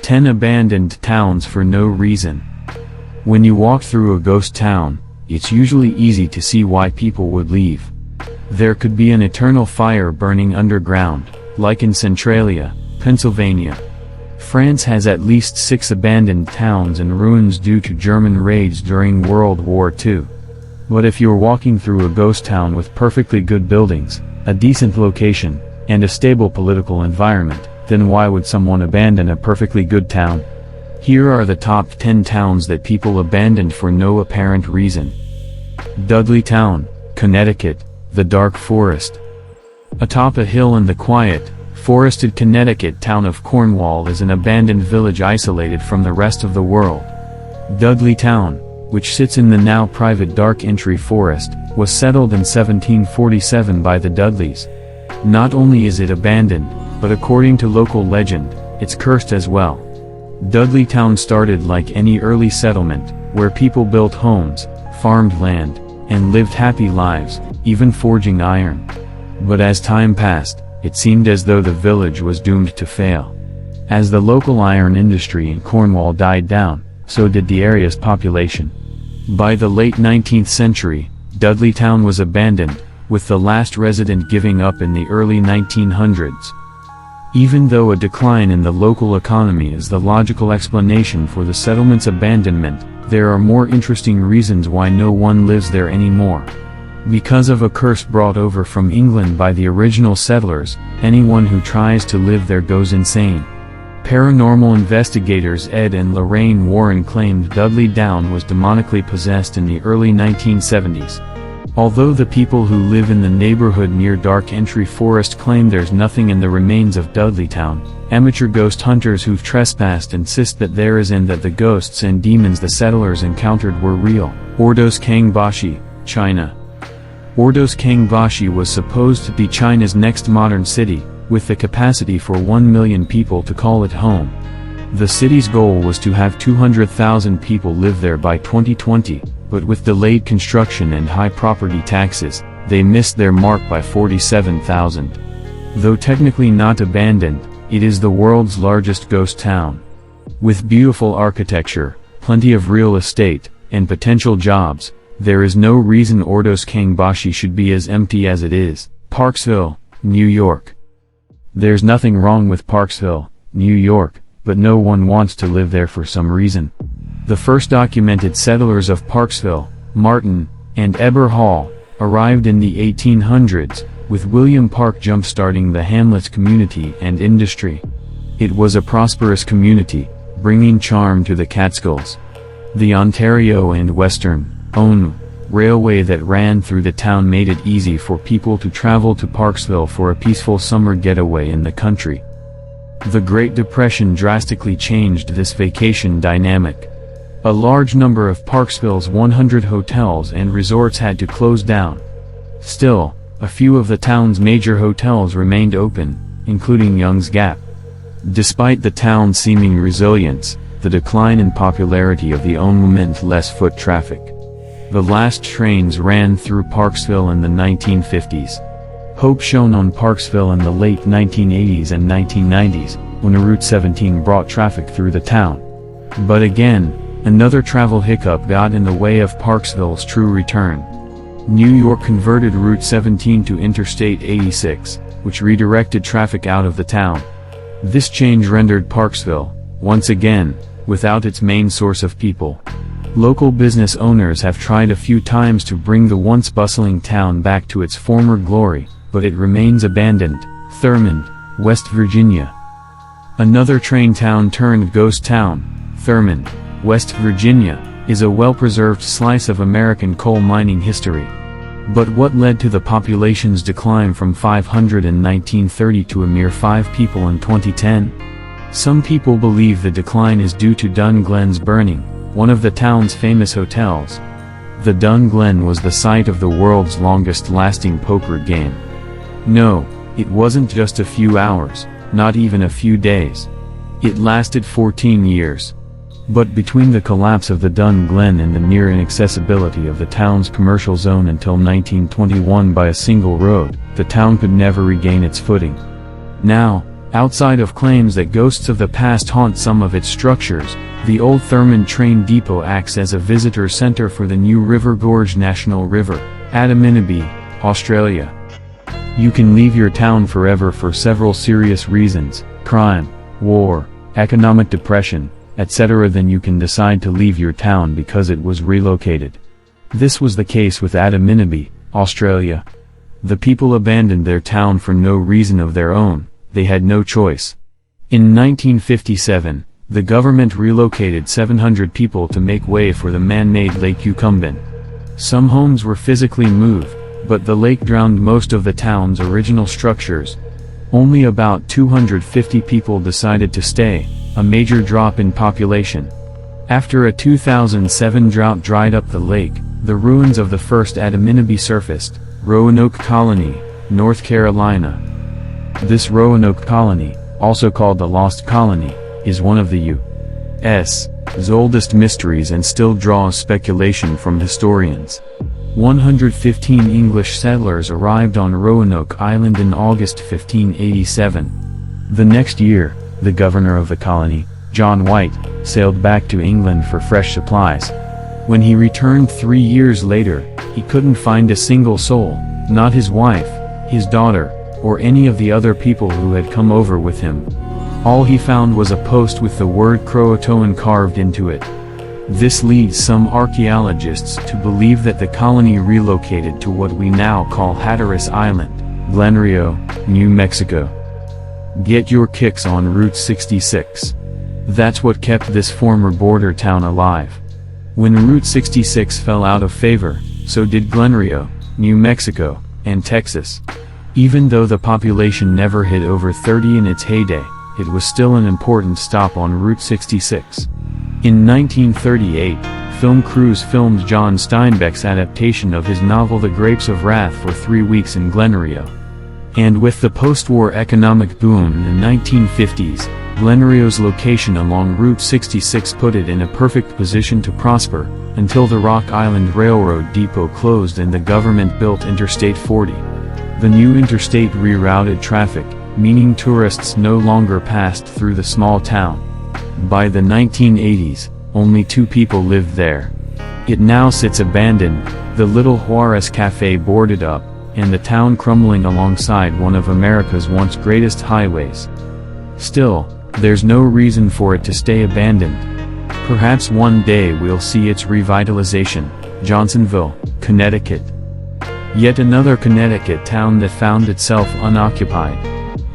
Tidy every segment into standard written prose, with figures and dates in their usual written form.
10 abandoned towns for no reason. When you walk through a ghost town, it's usually easy to see why people would leave. There could be an eternal fire burning underground, like in Centralia, Pennsylvania. France has at least 6 abandoned towns and ruins due to German raids during World War II. But if you're walking through a ghost town with perfectly good buildings, a decent location, and a stable political environment, then why would someone abandon a perfectly good town? Here are the top 10 towns that people abandoned for no apparent reason. Dudleytown, Connecticut, the dark forest. Atop a hill in the quiet, forested Connecticut town of Cornwall is an abandoned village isolated from the rest of the world. Dudleytown, which sits in the now private Dark Entry Forest, was settled in 1747 by the Dudleys. Not only is it abandoned, but according to local legend, it's cursed as well. Dudleytown started like any early settlement, where people built homes, farmed land, and lived happy lives, even forging iron. But as time passed, it seemed as though the village was doomed to fail. As the local iron industry in Cornwall died down, so did the area's population. By the late 19th century, Dudleytown was abandoned, with the last resident giving up in the early 1900s. Even though a decline in the local economy is the logical explanation for the settlement's abandonment, there are more interesting reasons why no one lives there anymore. Because of a curse brought over from England by the original settlers, anyone who tries to live there goes insane. Paranormal investigators Ed and Lorraine Warren claimed Dudley Down was demonically possessed in the early 1970s. Although the people who live in the neighborhood near Dark Entry Forest claim there's nothing in the remains of Dudleytown, amateur ghost hunters who've trespassed insist that there is and that the ghosts and demons the settlers encountered were real. Ordos Kangbashi, China. Ordos Kangbashi was supposed to be China's next modern city, with the capacity for 1 million people to call it home. The city's goal was to have 200,000 people live there by 2020, but with delayed construction and high property taxes, they missed their mark by 47,000. Though technically not abandoned, it is the world's largest ghost town. With beautiful architecture, plenty of real estate, and potential jobs, there is no reason Ordos Kangbashi should be as empty as it is. Parksville, New York. There's nothing wrong with Parksville, New York, but no one wants to live there for some reason. The first documented settlers of Parksville, Martin, and Eber Hall, arrived in the 1800s, with William Park jump-starting the hamlet's community and industry. It was a prosperous community, bringing charm to the Catskills. The Ontario and Western Ontario Railway that ran through the town made it easy for people to travel to Parksville for a peaceful summer getaway in the country. The Great Depression drastically changed this vacation dynamic. A large number of Parksville's 100 hotels and resorts had to close down. Still, a few of the town's major hotels remained open, including Young's Gap. Despite the town's seeming resilience, the decline in popularity of the ONU meant less foot traffic. The last trains ran through Parksville in the 1950s. Hope shone on Parksville in the late 1980s and 1990s, when Route 17 brought traffic through the town. But again, another travel hiccup got in the way of Parksville's true return. New York converted Route 17 to Interstate 86, which redirected traffic out of the town. This change rendered Parksville, once again, without its main source of people. Local business owners have tried a few times to bring the once bustling town back to its former glory, but it remains abandoned. Thurmond, West Virginia. Another train town turned ghost town, Thurmond, West Virginia, is a well-preserved slice of American coal mining history. But what led to the population's decline from 500 in 1930 to a mere 5 people in 2010? Some people believe the decline is due to Dun Glen's burning, one of the town's famous hotels. The Dun Glen was the site of the world's longest-lasting poker game. No, it wasn't just a few hours, not even a few days. It lasted 14 years. But between the collapse of the Dun Glen and the near inaccessibility of the town's commercial zone until 1921 by a single road, the town could never regain its footing. Now, outside of claims that ghosts of the past haunt some of its structures, the old Thurmond train depot acts as a visitor center for the New River Gorge National River, Adaminaby, Australia. You can leave your town forever for several serious reasons: crime, war, economic depression, etc. Then you can decide to leave your town because it was relocated. This was the case with Adaminaby, Australia. The people abandoned their town for no reason of their own, they had no choice. In 1957, the government relocated 700 people to make way for the man-made Lake Yucumbin. Some homes were physically moved, but the lake drowned most of the town's original structures. Only about 250 people decided to stay, a major drop in population. After a 2007 drought dried up the lake, the ruins of the first Adaminaby surfaced, Roanoke Colony, North Carolina. This Roanoke Colony, also called the Lost Colony, is one of the U.S.'s oldest mysteries and still draws speculation from historians. 115 English settlers arrived on Roanoke Island in August 1587. The next year, the governor of the colony, John White, sailed back to England for fresh supplies. When he returned 3 years later, he couldn't find a single soul, not his wife, his daughter, or any of the other people who had come over with him. All he found was a post with the word Croatoan carved into it. This leads some archaeologists to believe that the colony relocated to what we now call Hatteras Island, Glen Rio, New Mexico. Get your kicks on Route 66. That's what kept this former border town alive. When Route 66 fell out of favor, so did Glen Rio, New Mexico, and Texas. Even though the population never hit over 30 in its heyday, it was still an important stop on Route 66. In 1938, film crews filmed John Steinbeck's adaptation of his novel The Grapes of Wrath for 3 weeks in Glen Rio. And with the post-war economic boom in the 1950s, Glen Rio's location along Route 66 put it in a perfect position to prosper, until the Rock Island Railroad depot closed and the government built Interstate 40. The new interstate rerouted traffic, meaning tourists no longer passed through the small town. By the 1980s, only 2 people lived there. It now sits abandoned, the little Juarez Cafe boarded up, and the town crumbling alongside one of America's once greatest highways. Still, there's no reason for it to stay abandoned. Perhaps one day we'll see its revitalization. Johnsonville, Connecticut. Yet another Connecticut town that found itself unoccupied.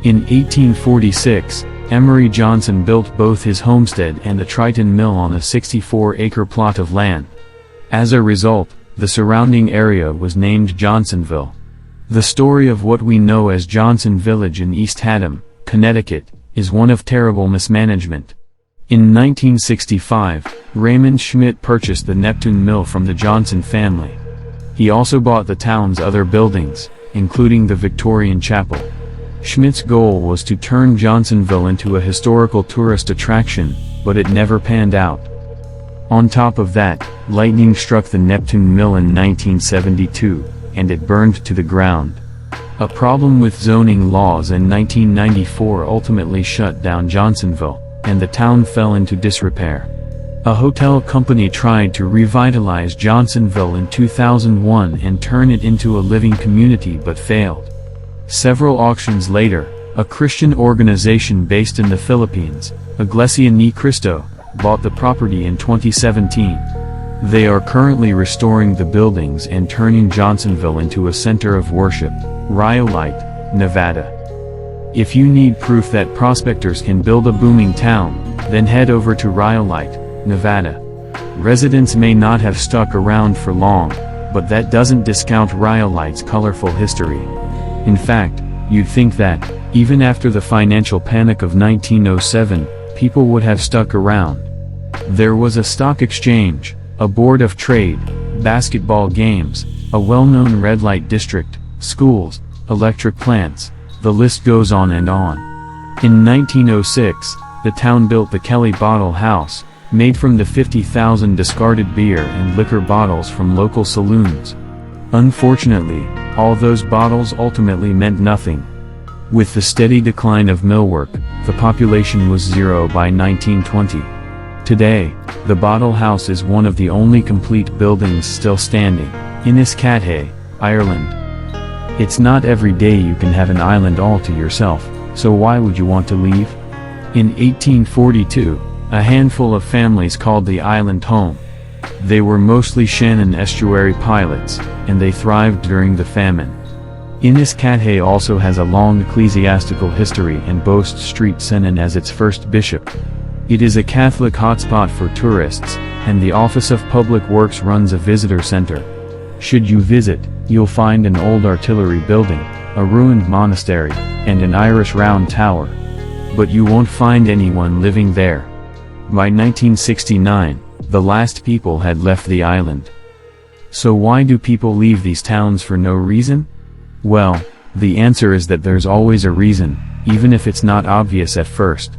In 1846, Emory Johnson built both his homestead and the Triton Mill on a 64-acre plot of land. As a result, the surrounding area was named Johnsonville. The story of what we know as Johnson Village in East Haddam, Connecticut, is one of terrible mismanagement. In 1965, Raymond Schmidt purchased the Neptune Mill from the Johnson family. He also bought the town's other buildings, including the Victorian Chapel. Schmidt's goal was to turn Johnsonville into a historical tourist attraction, but it never panned out. On top of that, lightning struck the Neptune Mill in 1972, and it burned to the ground. A problem with zoning laws in 1994 ultimately shut down Johnsonville, and the town fell into disrepair. A hotel company tried to revitalize Johnsonville in 2001 and turn it into a living community but failed. Several auctions later, a Christian organization based in the Philippines, Iglesia Ni Cristo, bought the property in 2017. They are currently restoring the buildings and turning Johnsonville into a center of worship. Rhyolite, Nevada. If you need proof that prospectors can build a booming town, then head over to Rhyolite, Nevada. Residents may not have stuck around for long, but that doesn't discount Rhyolite's colorful history. In fact, you'd think that, even after the financial panic of 1907, people would have stuck around. There was a stock exchange, a board of trade, basketball games, a well-known red light district, schools, electric plants, the list goes on and on. In 1906, the town built the Kelly Bottle House, made from the 50,000 discarded beer and liquor bottles from local saloons. Unfortunately, all those bottles ultimately meant nothing. With the steady decline of millwork, the population was zero by 1920. Today, the Bottle House is one of the only complete buildings still standing, in Enniscathay, Ireland. It's not every day you can have an island all to yourself, so why would you want to leave? In 1842, a handful of families called the island home. They were mostly Shannon estuary pilots, and they thrived during the famine. Enniscathay also has a long ecclesiastical history and boasts St. Senan as its first bishop. It is a Catholic hotspot for tourists, and the Office of Public Works runs a visitor center. Should you visit, you'll find an old artillery building, a ruined monastery, and an Irish round tower. But you won't find anyone living there. By 1969, the last people had left the island. So why do people leave these towns for no reason? Well, the answer is that there's always a reason, even if it's not obvious at first.